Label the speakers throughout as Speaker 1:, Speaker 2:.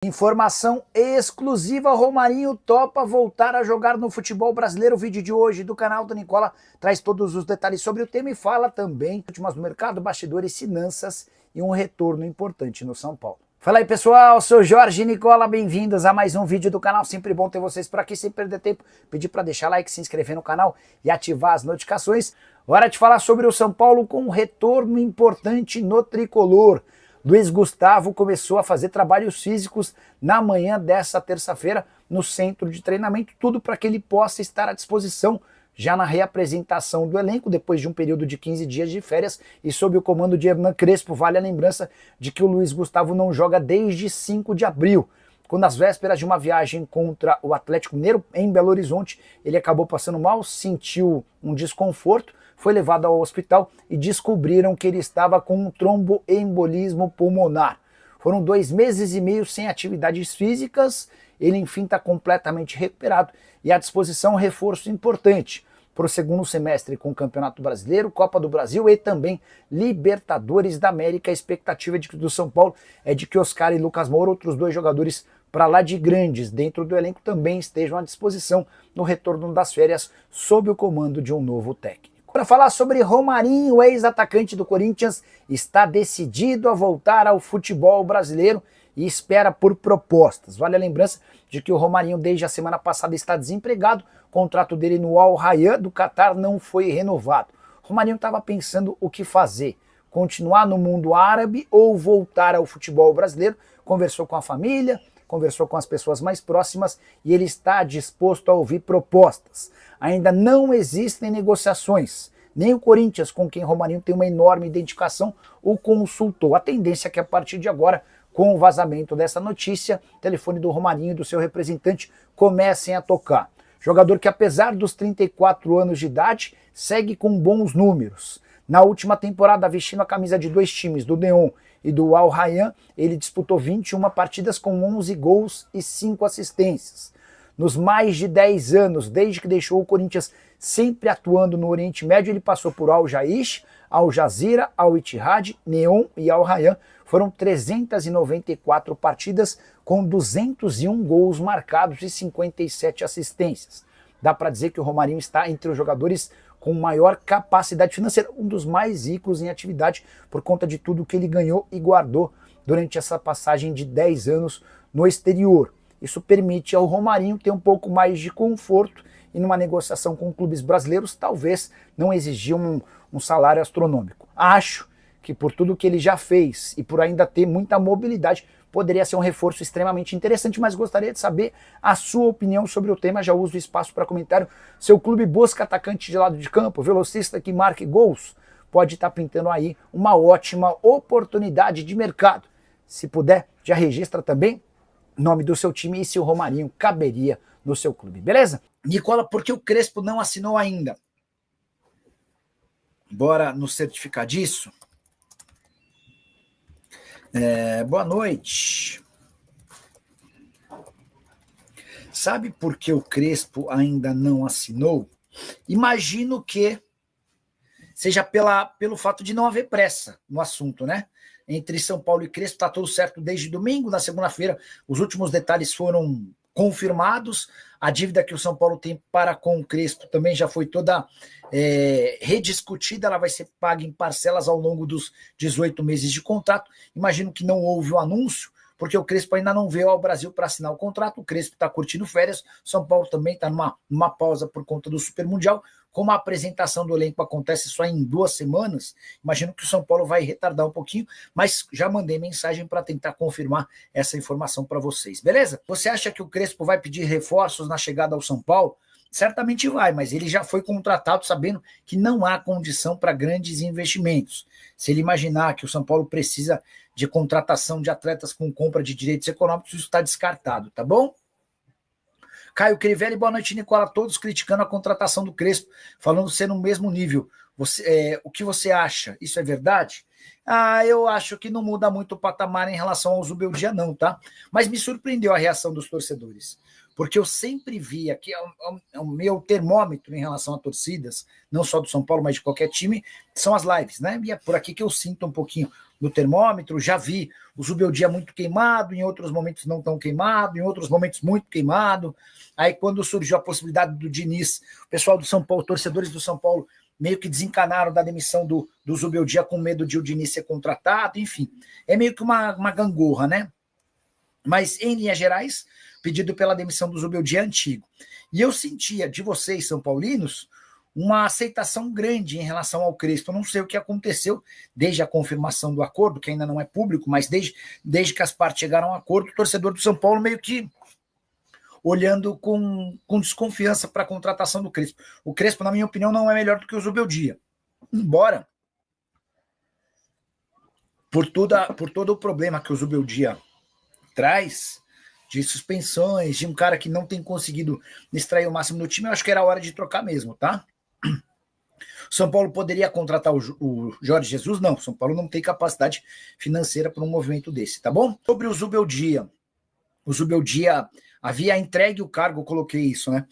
Speaker 1: Informação exclusiva: Romarinho topa voltar a jogar no futebol brasileiro. O vídeo de hoje do canal do Nicola traz todos os detalhes sobre o tema e fala também últimas do mercado, bastidores, finanças e um retorno importante no São Paulo. Fala aí, pessoal, sou Jorge Nicola, bem-vindos a mais um vídeo do canal. Sempre bom ter vocês por aqui, sem perder tempo. Pedir para deixar like, se inscrever no canal e ativar as notificações. Hora de falar sobre o São Paulo com um retorno importante no tricolor. Luiz Gustavo começou a fazer trabalhos físicos na manhã dessa terça-feira no centro de treinamento, tudo para que ele possa estar à disposição já na reapresentação do elenco, depois de um período de 15 dias de férias e sob o comando de Hernan Crespo. Vale a lembrança de que o Luiz Gustavo não joga desde 5 de abril, quando às vésperas de uma viagem contra o Atlético Mineiro em Belo Horizonte, ele acabou passando mal, sentiu um desconforto, foi levado ao hospital e descobriram que ele estava com um tromboembolismo pulmonar. Foram 2 meses e meio sem atividades físicas, ele enfim está completamente recuperado e à disposição um reforço importante para o segundo semestre com o Campeonato Brasileiro, Copa do Brasil e também Libertadores da América. A expectativa do São Paulo é de que Oscar e Lucas Moura, outros 2 jogadores para lá de grandes dentro do elenco, também estejam à disposição no retorno das férias sob o comando de um novo técnico. Para falar sobre Romarinho, o ex-atacante do Corinthians está decidido a voltar ao futebol brasileiro e espera por propostas. Vale a lembrança de que o Romarinho desde a semana passada está desempregado, o contrato dele no Al Rayyan do Catar não foi renovado. Romarinho estava pensando o que fazer, continuar no mundo árabe ou voltar ao futebol brasileiro. Conversou com a família, conversou com as pessoas mais próximas e ele está disposto a ouvir propostas. Ainda não existem negociações, nem o Corinthians, com quem Romarinho tem uma enorme identificação, o consultou. A tendência é que a partir de agora, com o vazamento dessa notícia, o telefone do Romarinho e do seu representante comecem a tocar. Jogador que, apesar dos 34 anos de idade, segue com bons números. Na última temporada, vestindo a camisa de 2 times, do Neon e do Al Rayyan, ele disputou 21 partidas com 11 gols e 5 assistências. Nos mais de 10 anos, desde que deixou o Corinthians, sempre atuando no Oriente Médio, ele passou por Al Jaish, Al Jazeera, Al Ittihad, Neon e Al Rayyan. Foram 394 partidas com 201 gols marcados e 57 assistências. Dá para dizer que o Romarinho está entre os jogadores com maior capacidade financeira, um dos mais ricos em atividade por conta de tudo que ele ganhou e guardou durante essa passagem de 10 anos no exterior. Isso permite ao Romarinho ter um pouco mais de conforto e numa negociação com clubes brasileiros talvez não exigir um salário astronômico. Acho que por tudo que ele já fez e por ainda ter muita mobilidade, poderia ser um reforço extremamente interessante, mas gostaria de saber a sua opinião sobre o tema. Já uso o espaço para comentário. Seu clube busca atacante de lado de campo, velocista que marque gols? Pode estar pintando aí uma ótima oportunidade de mercado. Se puder, já registra também o nome do seu time e se o Romarinho caberia no seu clube, beleza? Nicola, por que o Crespo não assinou ainda? Bora nos certificar disso? Boa noite. Sabe por que o Crespo ainda não assinou? Imagino que seja pelo fato de não haver pressa no assunto, né? Entre São Paulo e Crespo está tudo certo desde domingo. Na segunda-feira, os últimos detalhes foram confirmados. A dívida que o São Paulo tem para com o Crespo também já foi toda rediscutida. Ela vai ser paga em parcelas ao longo dos 18 meses de contrato. Imagino que não houve o anúncio, porque o Crespo ainda não veio ao Brasil para assinar o contrato. O Crespo está curtindo férias. O São Paulo também está numa pausa por conta do Super Mundial. Como a apresentação do elenco acontece só em 2 semanas, imagino que o São Paulo vai retardar um pouquinho, mas já mandei mensagem para tentar confirmar essa informação para vocês, beleza? Você acha que o Crespo vai pedir reforços na chegada ao São Paulo? Certamente vai, mas ele já foi contratado sabendo que não há condição para grandes investimentos. Se ele imaginar que o São Paulo precisa de contratação de atletas com compra de direitos econômicos, isso está descartado, tá bom? Caio Crivelli, boa noite, Nicola. Todos criticando a contratação do Crespo, falando ser no mesmo nível. O que você acha? Isso é verdade? Eu acho que não muda muito o patamar em relação ao Zubeldia, não, tá? Mas me surpreendeu a reação dos torcedores, porque eu sempre via que o meu termômetro em relação a torcidas, não só do São Paulo, mas de qualquer time, são as lives, né? E é por aqui que eu sinto um pouquinho no termômetro, já vi o Zubeldia muito queimado, em outros momentos não tão queimado, em outros momentos muito queimado. Aí quando surgiu a possibilidade do Diniz, o pessoal do São Paulo, torcedores do São Paulo, meio que desencanaram da demissão do Zubeldia com medo de o Diniz ser contratado, enfim. É meio que uma gangorra, né? Mas, em linhas gerais, pedido pela demissão do Zubeldia é antigo. E eu sentia de vocês, São Paulinos, uma aceitação grande em relação ao Crespo. Eu não sei o que aconteceu desde a confirmação do acordo, que ainda não é público, mas desde que as partes chegaram a um acordo, o torcedor do São Paulo meio que olhando com desconfiança para a contratação do Crespo. O Crespo, na minha opinião, não é melhor do que o Zubeldia. Embora, por todo o problema que o Zubeldia traz, de suspensões, de um cara que não tem conseguido extrair o máximo do time, eu acho que era hora de trocar mesmo, tá? São Paulo poderia contratar o Jorge Jesus? Não, São Paulo não tem capacidade financeira para um movimento desse, tá bom? Sobre o Zubeldia havia entregue o cargo, eu coloquei isso, né?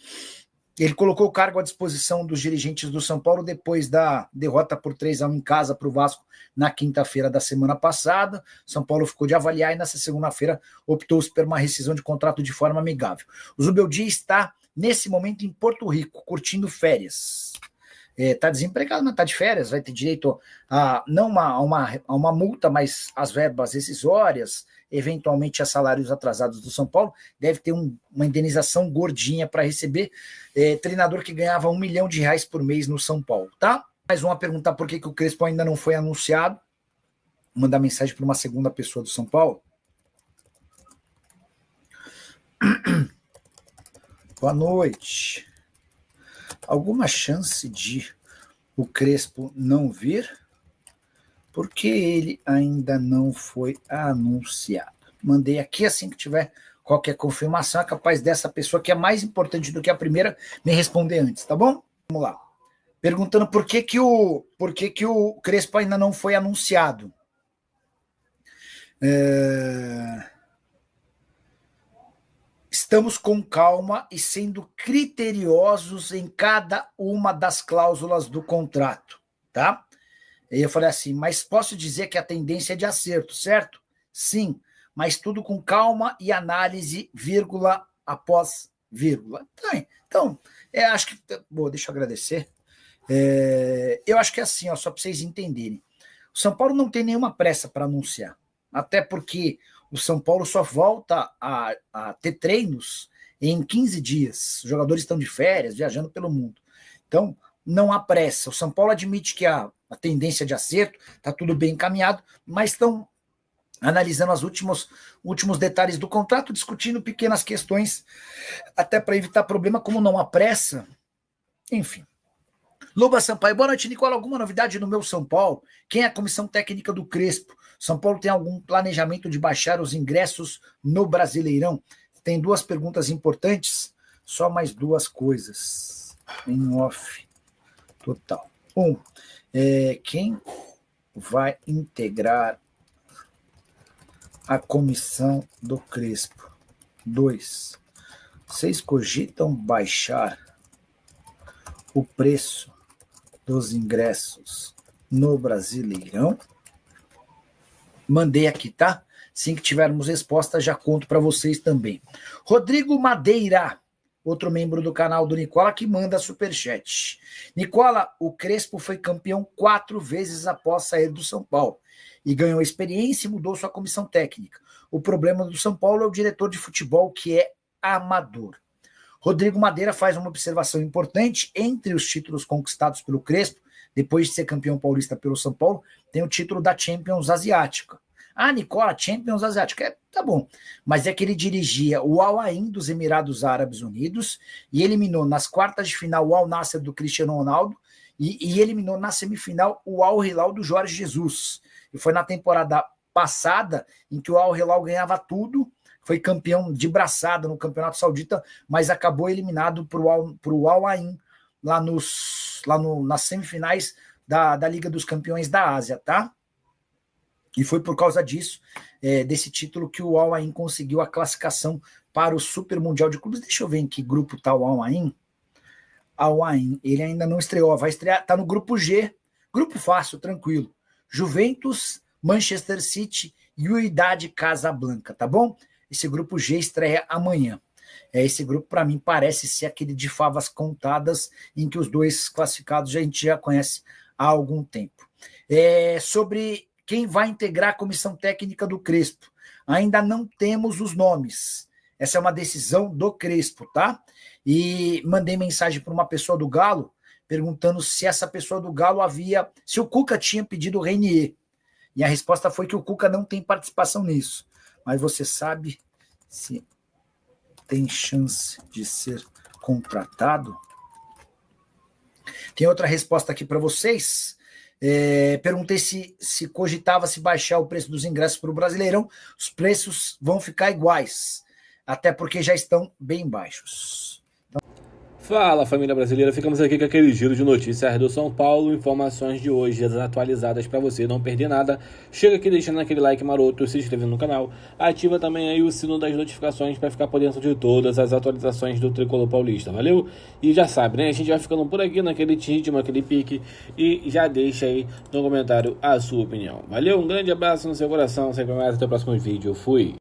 Speaker 1: Ele colocou o cargo à disposição dos dirigentes do São Paulo depois da derrota por 3-1 em casa para o Vasco na quinta-feira da semana passada. São Paulo ficou de avaliar e nessa segunda-feira optou-se por uma rescisão de contrato de forma amigável. O Zubeldia está, nesse momento, em Porto Rico, curtindo férias. Está desempregado, mas está de férias, vai ter direito a não a uma multa, mas as verbas rescisórias, eventualmente a salários atrasados do São Paulo, deve ter uma indenização gordinha para receber. Treinador que ganhava R$1 milhão por mês no São Paulo, tá? Mais uma pergunta, por que o Crespo ainda não foi anunciado? Vou mandar mensagem para uma segunda pessoa do São Paulo. Boa noite. Alguma chance de o Crespo não vir? Porque ele ainda não foi anunciado. Mandei aqui, assim que tiver qualquer confirmação, é capaz dessa pessoa, que é mais importante do que a primeira, me responder antes, tá bom? Vamos lá. Perguntando por que o Crespo ainda não foi anunciado. Estamos com calma e sendo criteriosos em cada uma das cláusulas do contrato, tá? E eu falei assim, mas posso dizer que a tendência é de acerto, certo? Sim, mas tudo com calma e análise, vírgula após vírgula. Então, acho que... Bom, deixa eu agradecer. Eu acho que é assim, ó, só para vocês entenderem. O São Paulo não tem nenhuma pressa para anunciar, até porque o São Paulo só volta a ter treinos em 15 dias. Os jogadores estão de férias, viajando pelo mundo. Então, não há pressa. O São Paulo admite que a tendência de acerto está tudo bem encaminhado, mas estão analisando os últimos detalhes do contrato, discutindo pequenas questões, até para evitar problema, como não há pressa. Enfim. Loba Sampaio, boa noite, Nicola. Alguma novidade no meu São Paulo? Quem é a comissão técnica do Crespo? São Paulo tem algum planejamento de baixar os ingressos no Brasileirão? Tem duas perguntas importantes, só mais duas coisas em off total. Quem vai integrar a comissão do Crespo? 2. Vocês cogitam baixar o preço dos ingressos no Brasileirão? Mandei aqui, tá? Assim que tivermos resposta, já conto para vocês também. Rodrigo Madeira, outro membro do canal do Nicola, que manda superchat. Nicola, o Crespo foi campeão 4 vezes após sair do São Paulo e ganhou experiência e mudou sua comissão técnica. O problema do São Paulo é o diretor de futebol, que é amador. Rodrigo Madeira faz uma observação importante. Entre os títulos conquistados pelo Crespo, depois de ser campeão paulista pelo São Paulo, tem o título da Champions Asiática. Ah, Nicola, Champions Asiática. Tá bom. Mas é que ele dirigia o Al Ain dos Emirados Árabes Unidos e eliminou nas quartas de final o Al Nassr do Cristiano Ronaldo e eliminou na semifinal o Al Hilal do Jorge Jesus. E foi na temporada passada em que o Al Hilal ganhava tudo, foi campeão de braçada no Campeonato Saudita, mas acabou eliminado para o Al Ain nas semifinais da Liga dos Campeões da Ásia, tá? E foi por causa disso, desse título, que o Al Ain conseguiu a classificação para o Super Mundial de Clubes. Deixa eu ver em que grupo está o Al Ain. Al Ain, ele ainda não estreou, vai estrear, está no grupo G, grupo fácil, tranquilo. Juventus, Manchester City e o Wydad Casablanca, tá bom? Esse grupo G estreia amanhã. Esse grupo, para mim, parece ser aquele de favas contadas, em que os dois classificados a gente já conhece há algum tempo. Sobre quem vai integrar a comissão técnica do Crespo, ainda não temos os nomes. Essa é uma decisão do Crespo, tá? E mandei mensagem para uma pessoa do Galo, perguntando se essa pessoa do Galo se o Cuca tinha pedido o Reinier. E a resposta foi que o Cuca não tem participação nisso. Mas você sabe se tem chance de ser contratado? Tem outra resposta aqui para vocês. Perguntei se cogitava se baixar o preço dos ingressos para o Brasileirão. Os preços vão ficar iguais, até porque já estão bem baixos.
Speaker 2: Fala, família brasileira, ficamos aqui com aquele giro de notícias do São Paulo, informações de hoje atualizadas para você não perder nada. Chega aqui deixando aquele like maroto, se inscrevendo no canal, ativa também aí o sino das notificações para ficar por dentro de todas as atualizações do Tricolor Paulista, valeu? E já sabe, né, a gente vai ficando por aqui naquele ritmo, aquele pique, e já deixa aí no comentário a sua opinião, valeu? Um grande abraço no seu coração, sempre mais, até o próximo vídeo, fui!